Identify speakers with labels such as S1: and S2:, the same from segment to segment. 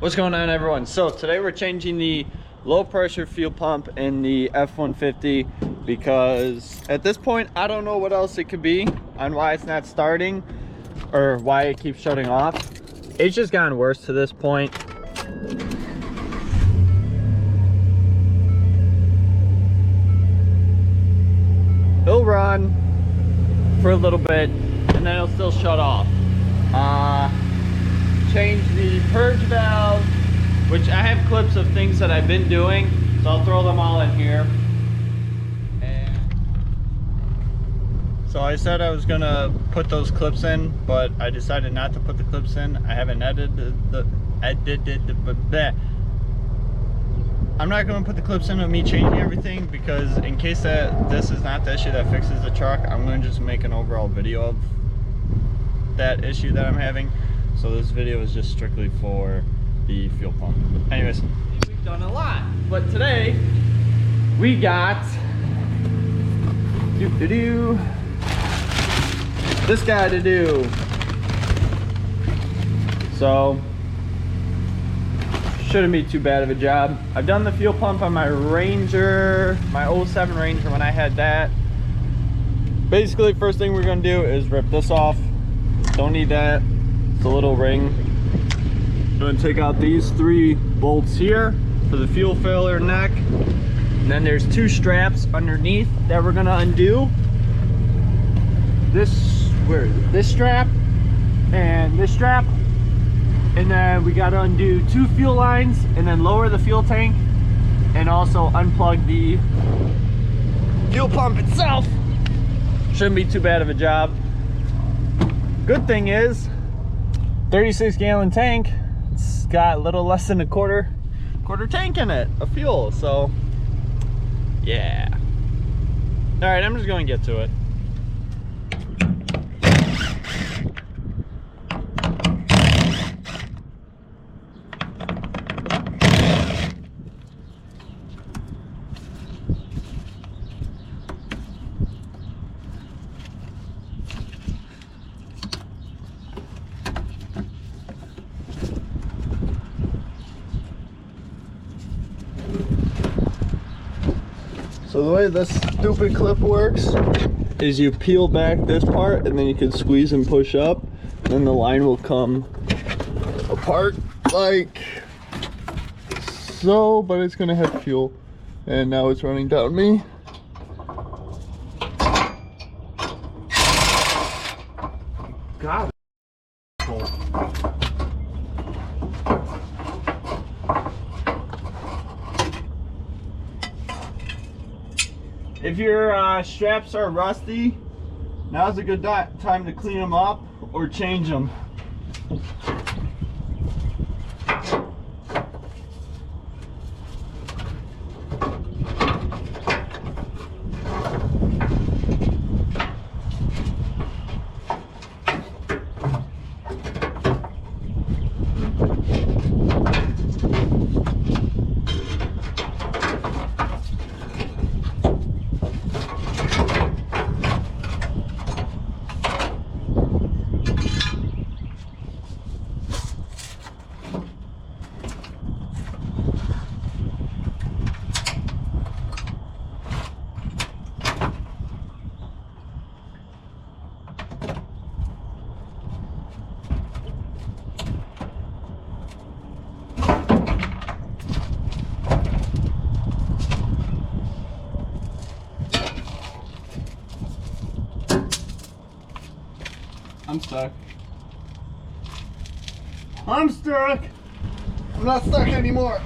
S1: What's going on, everyone? So today we're changing the low pressure fuel pump in the F150 because at this point I don't know what else it could be on why it's not starting or why it keeps shutting off. It's just gotten worse to this point. It'll run for a little bit and then it'll still shut off. Change the purge valve, which I have clips of things that I've been doing, so I'll throw them all in here. And so I said I was gonna put those clips in, but I decided not to put the clips in. I haven't edited I'm not gonna put the clips in of me changing everything, because in case that this is not the issue that fixes the truck, I'm gonna just make an overall video of that issue that I'm having. So this video is just strictly for the fuel pump. Anyways, we've done a lot, but today we got this guy to do. So shouldn't be too bad of a job. I've done the fuel pump on my Ranger, my 07 Ranger when I had that. Basically, first thing we're gonna do is rip this off. Don't need that. It's a little ring. I'm gonna take out these 3 bolts here for the fuel filler neck. And then there's 2 straps underneath that we're gonna undo. This strap and this strap. And then we gotta undo 2 fuel lines and then lower the fuel tank and also unplug the fuel pump itself. Shouldn't be too bad of a job. Good thing is 36-gallon tank. It's got a little less than a quarter tank in it of fuel, so yeah. All right, I'm just going to get to it. So the way this stupid clip works is you peel back this part and then you can squeeze and push up, and then the line will come apart like so, but it's gonna have fuel, and now it's running down me. God. If your straps are rusty, now's a good time to clean them up or change them. I'm stuck. I'm stuck. I'm not stuck anymore.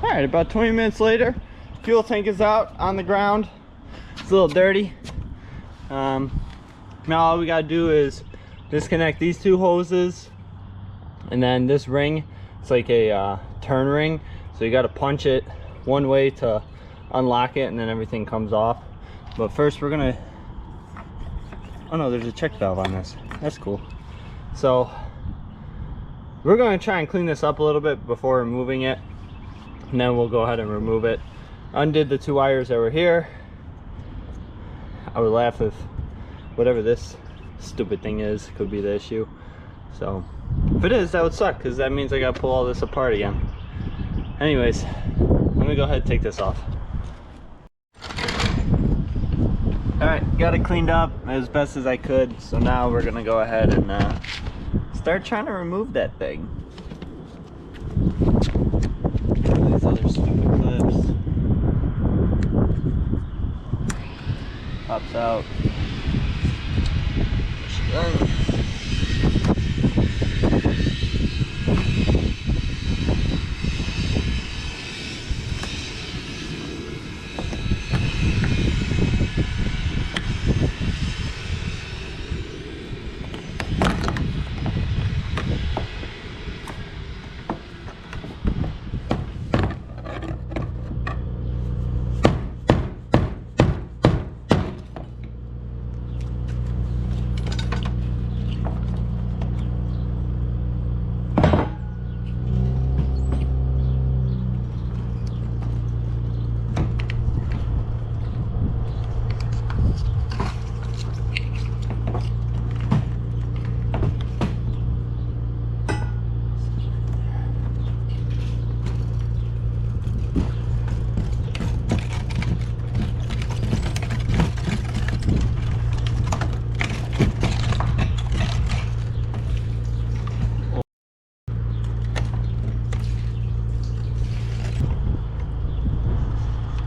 S1: All right, about 20 minutes later, fuel tank is out on the ground. It's a little dirty. Now all we gotta do is disconnect these 2 hoses, and then this ring, it's like a turn ring, so you got to punch it one way to unlock it, and then everything comes off. But first we're gonna, oh no, there's a check valve on this. That's cool. So We're going to try and clean this up a little bit before removing it, and then we'll go ahead and remove it. Undid the 2 wires that were here. I would laugh if whatever this stupid thing is could be the issue. So if it is, that would suck, because that means I gotta pull all this apart again. Anyways, I'm gonna go ahead and take this off. Alright, got it cleaned up as best as I could. So now we're gonna go ahead and start trying to remove that thing. These other stupid clips. Pops out. Push it in.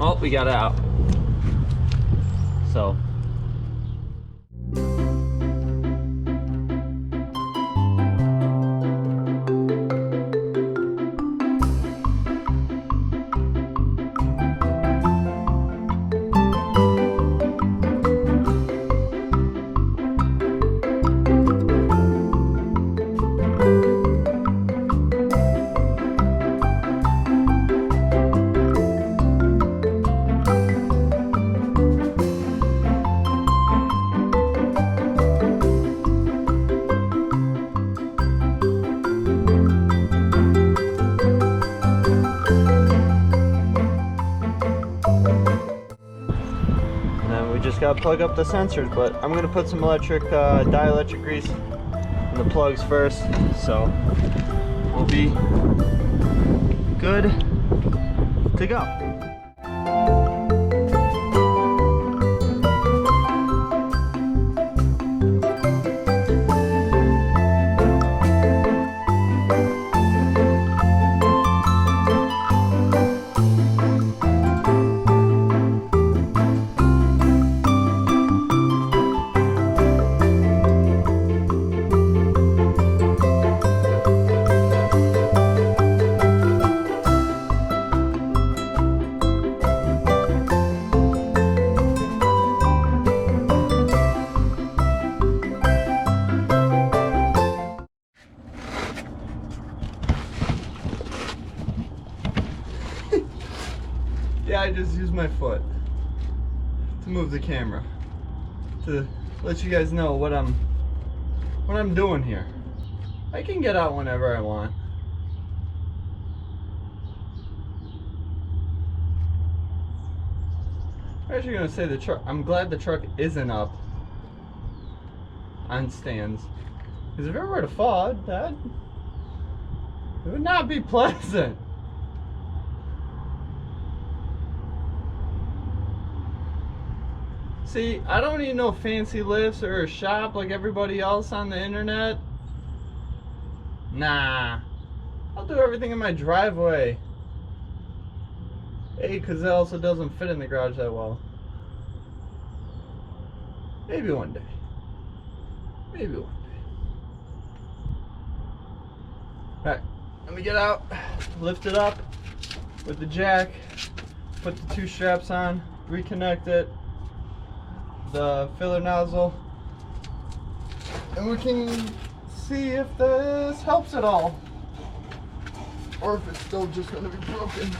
S1: Oh, we got it out. So gotta plug up the sensors, but I'm gonna put some dielectric grease in the plugs first, so we'll be good to go. Yeah, I just used my foot to move the camera to let you guys know what I'm doing here. I can get out whenever I want. I'm actually gonna say the truck. I'm glad the truck isn't up on stands, because if it were to fall, it would not be pleasant. See, I don't need no fancy lifts or a shop like everybody else on the internet. Nah, I'll do everything in my driveway. Hey, because it also doesn't fit in the garage that well. Maybe one day. Maybe one day. Alright, let me get out, lift it up with the jack, put the 2 straps on, reconnect it, the filler nozzle, and we can see if this helps at all, or if it's still just going to be broken.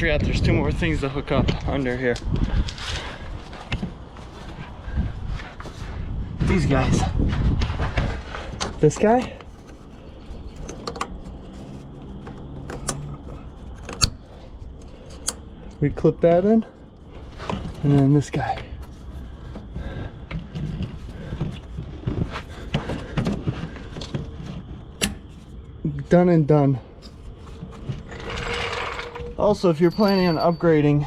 S1: forgot there's 2 more things to hook up under here. These guys. This guy. We clip that in. And then this guy. Done and done. Also, if you're planning on upgrading,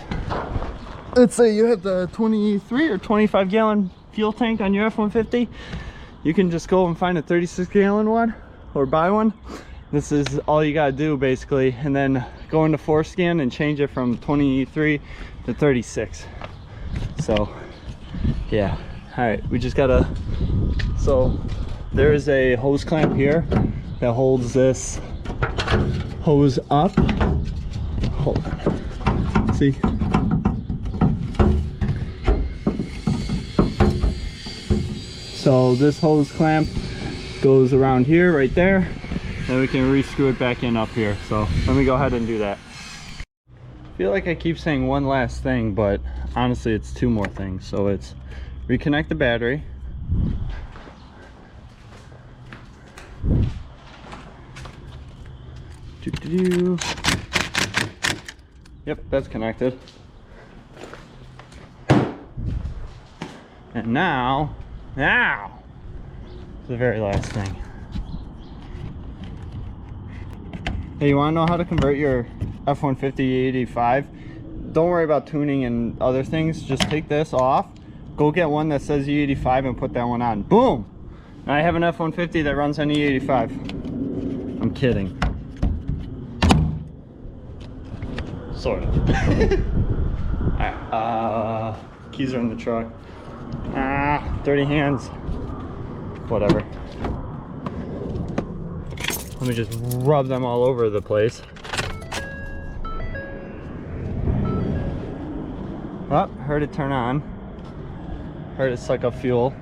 S1: let's say you have the 23 or 25 gallon fuel tank on your F-150, you can just go and find a 36 gallon one or buy one. This is all you gotta do basically, and then go into Forescan and change it from 23 to 36. So yeah, all right, we just gotta, so there is a hose clamp here that holds this hose up. Hold on. See? So this hose clamp goes around here, right there, and we can re-screw it back in up here. So let me go ahead and do that. I feel like I keep saying one last thing, but honestly it's 2 more things. So it's reconnect the battery. Yep, that's connected. And now, the very last thing. Hey, you wanna know how to convert your F-150 E85? Don't worry about tuning and other things. Just take this off, go get one that says E85 and put that one on. Boom! Now I have an F-150 that runs on E85. I'm kidding. Sort of. Alright, keys are in the truck. Dirty hands. Whatever. Let me just rub them all over the place. Oh, heard it turn on. Heard it suck up fuel.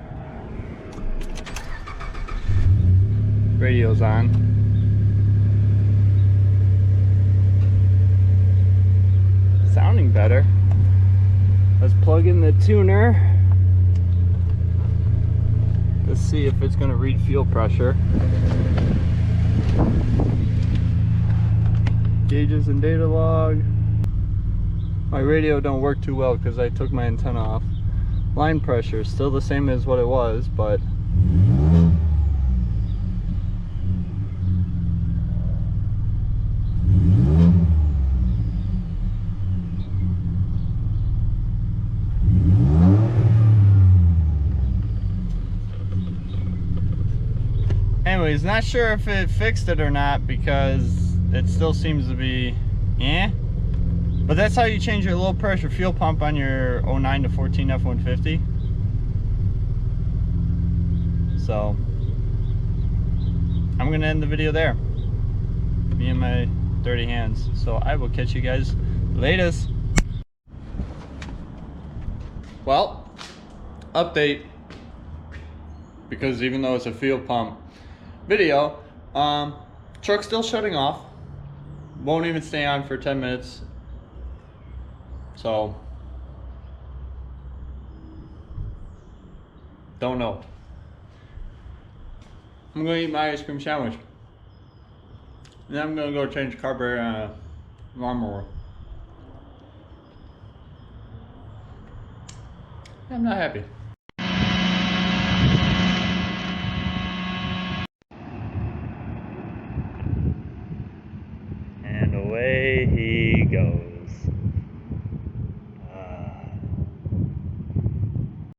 S1: Radio's on. Sounding better. Let's plug in the tuner. Let's see if it's gonna read fuel pressure. Gauges and data log. My radio don't work too well because I took my antenna off. Line pressure is still the same as what it was, but anyways, not sure if it fixed it or not because it still seems to be but that's how you change your low pressure fuel pump on your 09 to 14 F-150. So I'm gonna end the video there, me and my dirty hands. So I will catch you guys latest. Well, update, because even though it's a fuel pump video, truck's still shutting off, won't even stay on for 10 minutes. So don't know. I'm gonna eat my ice cream sandwich and then I'm gonna go change carburetor on a lawnmower. I'm not happy. And away he goes.